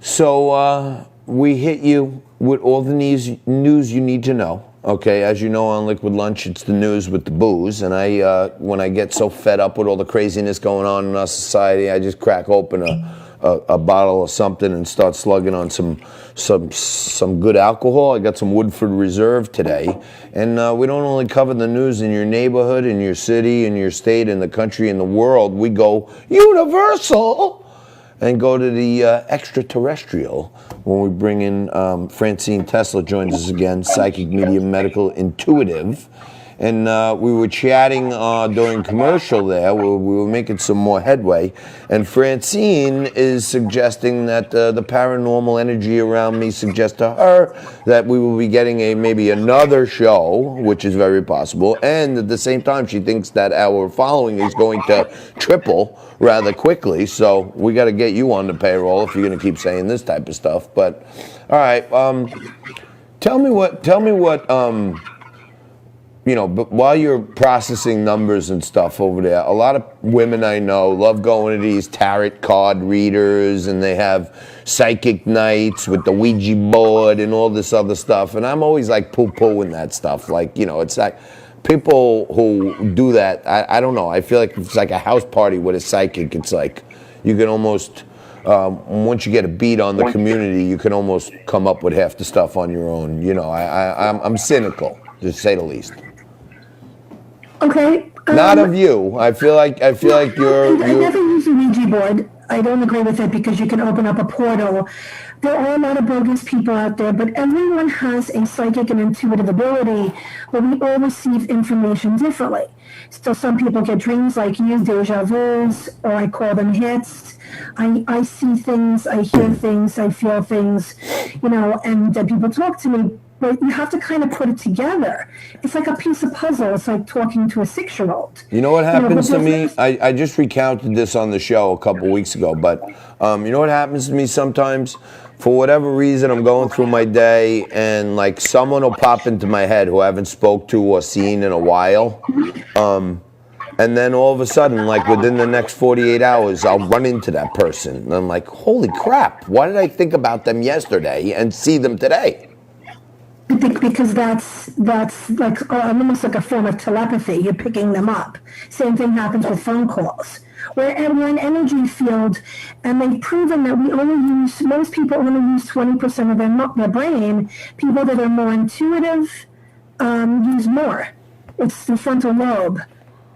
So we hit you with all the news you need to know. Okay, as you know, on Liquid Lunch, it's the news with the booze. And when I get so fed up with all the craziness going on in our society, I just crack open a bottle of something and start slugging on some good alcohol. I got some Woodford Reserve today. And we don't only cover the news in your neighborhood, in your city, in your state, in the country, in the world. We go universal and go to the extraterrestrial when we bring in Francine Tesler, joins us again, psychic, medium, medical, intuitive. And we were chatting during commercial there. We were making some more headway. And Francine is suggesting that the paranormal energy around me suggests to her that we will be getting maybe another show, which is very possible. And at the same time, she thinks that our following is going to triple rather quickly. So we got to get you on the payroll if you're going to keep saying this type of stuff. But all right, tell me what. But while you're processing numbers and stuff over there, a lot of women I know love going to these tarot card readers, and they have psychic nights with the Ouija board and all this other stuff. And I'm always like poo-pooing that stuff. Like, it's like people who do that, I don't know. I feel like it's like a house party with a psychic. It's like you can almost, once you get a beat on the community, you can almost come up with half the stuff on your own. I'm cynical, to say the least. Okay. Not of you. I feel like you're. I never use a Ouija board. I don't agree with it because you can open up a portal. There are a lot of bogus people out there, but everyone has a psychic and intuitive ability, but we all receive information differently. So some people get dreams like you, deja vus, or I call them hits. I see things, I hear things, I feel things, and people talk to me. But you have to kind of put it together. It's like a piece of puzzle. It's like talking to a 6-year-old. You know what happens to me? I just recounted this on the show a couple weeks ago, but you know what happens to me sometimes? For whatever reason, I'm going through my day, and like someone will pop into my head who I haven't spoke to or seen in a while. And then all of a sudden, like within the next 48 hours, I'll run into that person. And I'm like, holy crap, why did I think about them yesterday and see them today? Because that's like almost like a form of telepathy. You're picking them up. Same thing happens with phone calls. We're an energy field, and they've proven that most people only use 20% of their brain. People that are more intuitive use more. It's the frontal lobe.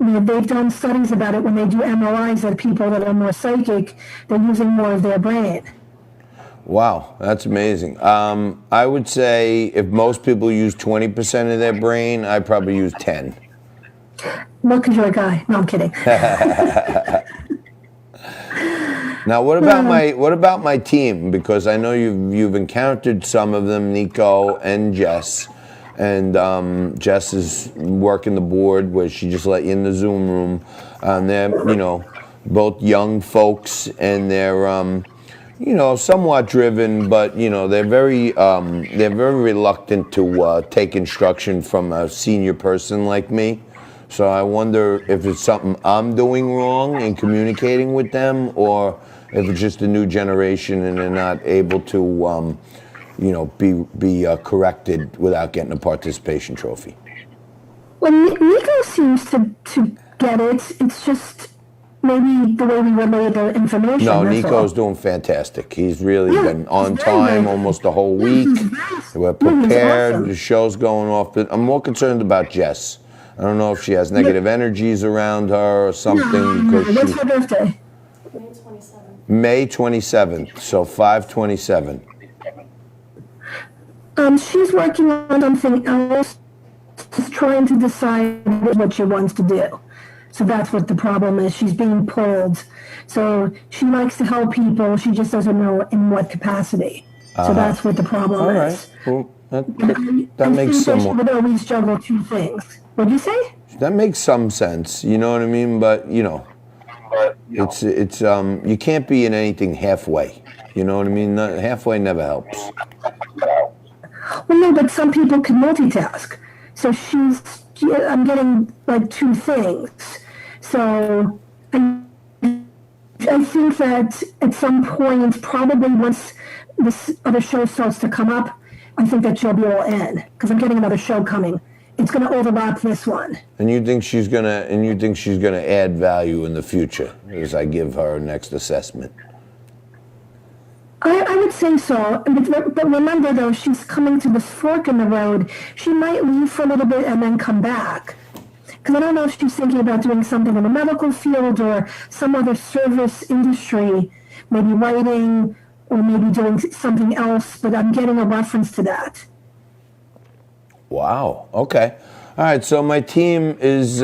They've done studies about it when they do MRIs that people that are more psychic, they're using more of their brain. Wow, that's amazing. I would say if most people use 20% of their brain, I probably use 10. Well, because you're a guy. No, I'm kidding. Now, what about my team? Because I know you've encountered some of them, Nico and Jess. And Jess is working the board where she just let you in the Zoom room. They're, both young folks, and they're somewhat driven, but they're very reluctant to take instruction from a senior person like me. So I wonder if it's something I'm doing wrong in communicating with them, or if it's just a new generation and they're not able to, be corrected without getting a participation trophy. Well, Nico seems to get it. It's just maybe the way we relay the information. No, Nico's doing fantastic. He's really been on time almost the whole week. We're prepared. Awesome. The show's going off. But I'm more concerned about Jess. I don't know if she has negative energies around her or something. What's her birthday? May 27th. May 27th, so 5/27. She's working on something else. She's trying to decide what she wants to do. So that's what the problem is. She's being pulled. So she likes to help people. She just doesn't know in what capacity. So that's what the problem is. Well, that makes some. She would always juggle two things. What'd you say? That makes some sense. You know what I mean? But it's you can't be in anything halfway. You know what I mean? Halfway never helps. Well, no, but some people can multitask. So I'm getting like two things. So I I think that at some point, probably once this other show starts to come up, I think that she'll be all in because I'm getting another show coming. It's going to overlap this one. And you think she's gonna add value in the future as I give her next assessment? I would say so. But remember, though, she's coming to this fork in the road. She might leave for a little bit and then come back. Because I don't know if she's thinking about doing something in the medical field or some other service industry, maybe writing or maybe doing something else, but I'm getting a reference to that. Wow. Okay. All right. So my team is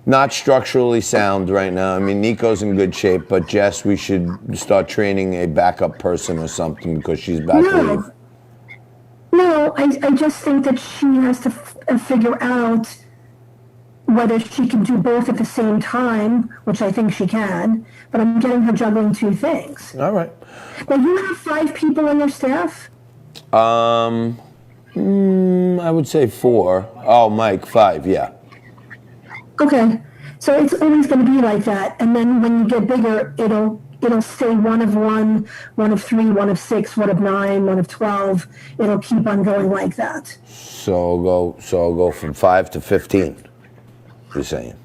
not structurally sound right now. I mean, Nico's in good shape, but Jess, we should start training a backup person or something because she's about to leave. No, I just think that she has to figure out whether she can do both at the same time, which I think she can, but I'm getting her juggling two things. All right. Now, you have 5 people on your staff? I would say 4. Oh, Mike, 5, yeah. Okay, so it's always going to be like that, and then when you get bigger, it'll say 1 of 1, 1 of 3, 1 of 6, 1 of 9, 1 of 12. It'll keep on going like that. So I'll go from 5 to 15. You're saying?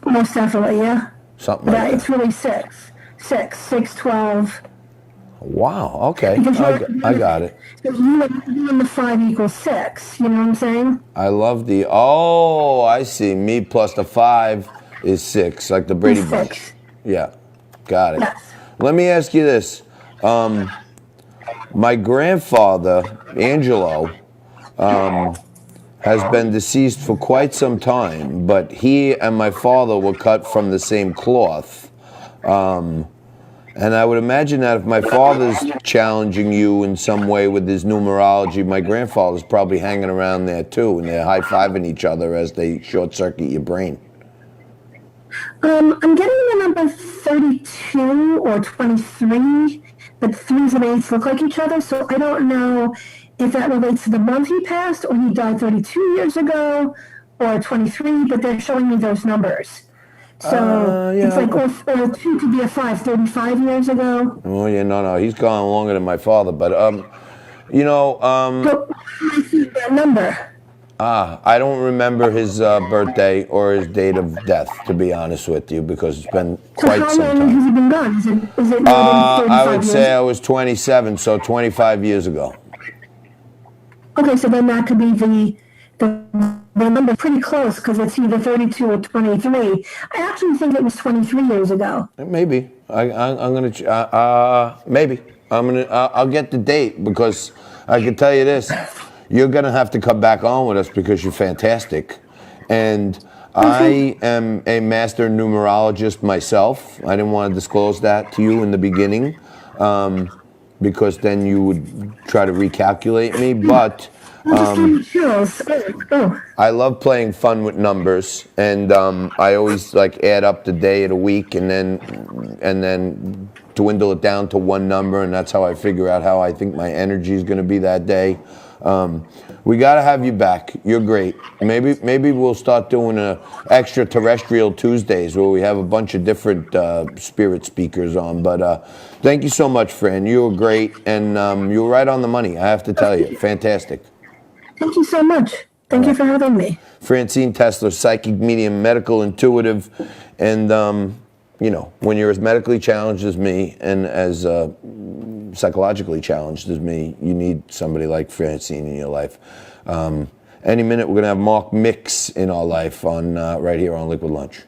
Most definitely, yeah. Something like that. It's really 6, 12. Wow. Okay. I got it. So you and the 5 equals 6. You know what I'm saying? I love the. Oh, I see. Me plus the 5 is 6, like the Brady Bunch. Yeah. Got it. Yes. Let me ask you this. My grandfather, Angelo, has been deceased for quite some time, but he and my father were cut from the same cloth. And I would imagine that if my father's challenging you in some way with his numerology, my grandfather's probably hanging around there too, and they're high-fiving each other as they short-circuit your brain. I'm getting the number 32 or 23, but 3s and 8s look like each other, so I don't know if that relates to the month he passed or he died 32 years ago or 23, but they're showing me those numbers. So yeah. it's like, or 2 could be a 5, 35 years ago. Oh, yeah, no, he's gone longer than my father, but, you know... So I see that number. I don't remember his birthday or his date of death, to be honest with you, because it's been quite some So how long time. has he been gone? Is it more than 35 I would years? say I was 27, so 25 years ago. Okay, so then that could be the number pretty close because it's either 32 or 23. I actually think it was 23 years ago. Maybe. I'm going to, maybe. I'll get the date because I can tell you this. You're going to have to come back on with us because you're fantastic. And I am a master numerologist myself. I didn't want to disclose that to you in the beginning because then you would try to recalculate me. But I love playing fun with numbers, and I always like add up the day of the week and then dwindle it down to one number, and that's how I figure out how I think my energy is going to be that day. We got to have you back. You're great. Maybe we'll start doing extraterrestrial Tuesdays where we have a bunch of different spirit speakers on. But thank you so much, Fran. You were great, and you were right on the money. I have to tell you, fantastic. Thank you so much. Thank you for having me. Francine Tesler, psychic medium, medical intuitive, and when you're as medically challenged as me and as psychologically challenged as me, you need somebody like Francine in your life. Any minute, we're going to have Mark Mix in our life on right here on Liquid Lunch.